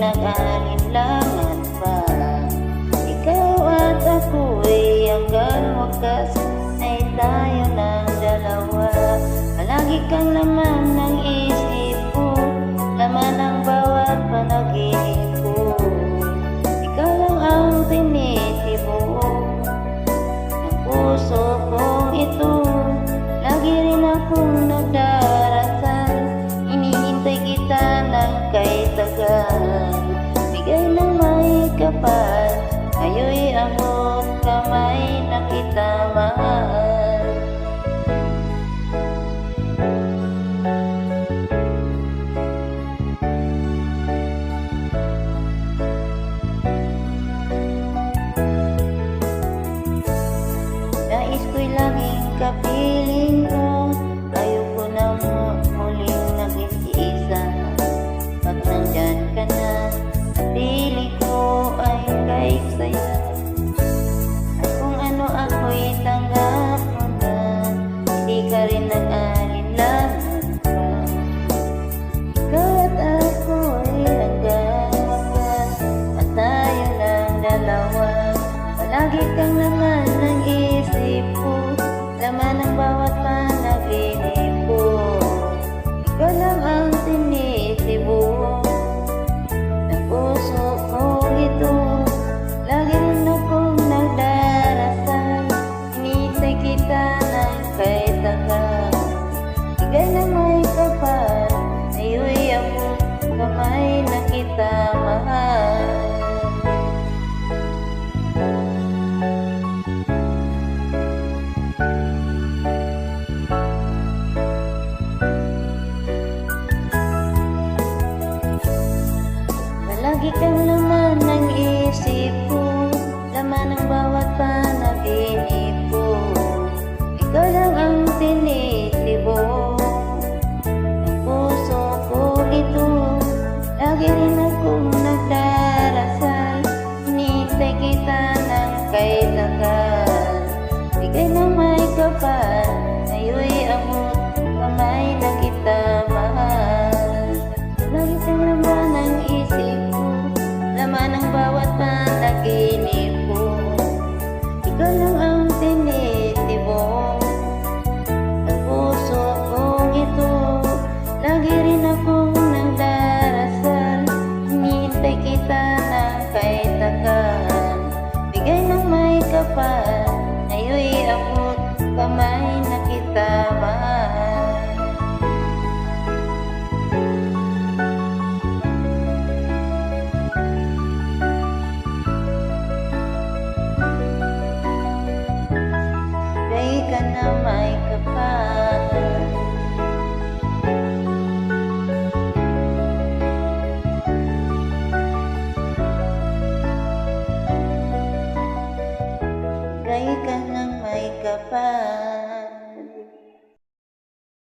nag-alinlangan pa. Ikaw at ako'y hanggang wakas ay tayo ng dalawa. Palagi kang laman ng isip ko, laman ng bawat panaginip ko. Ikaw lang ang tinitibok ng puso kong ito. Lagi rin akong nagdarasal, hinihintay kita ng kay tagal. Bigay ng may kapal, ngayoy abot kamay na kita mahal. Nais ko'y laging kapiling ko, ayoko na muling nag-iisa. Pag nandyan ka na, ang piling ko ay kahit saya. At kung ano ako'y tanggap mo na, hindi ka rin nag-alinlangan pa. Ikaw at ako'y hanggang wakas at tayo ng dalawa. Palagi kang laman ng isip ko, laman ng bawat panaginip ko. Ikaw lang ang tinitibok ng puso kong ito. Lagi rin akong nagdarasal, hinihintay kita ng kay tagal. Bigay ng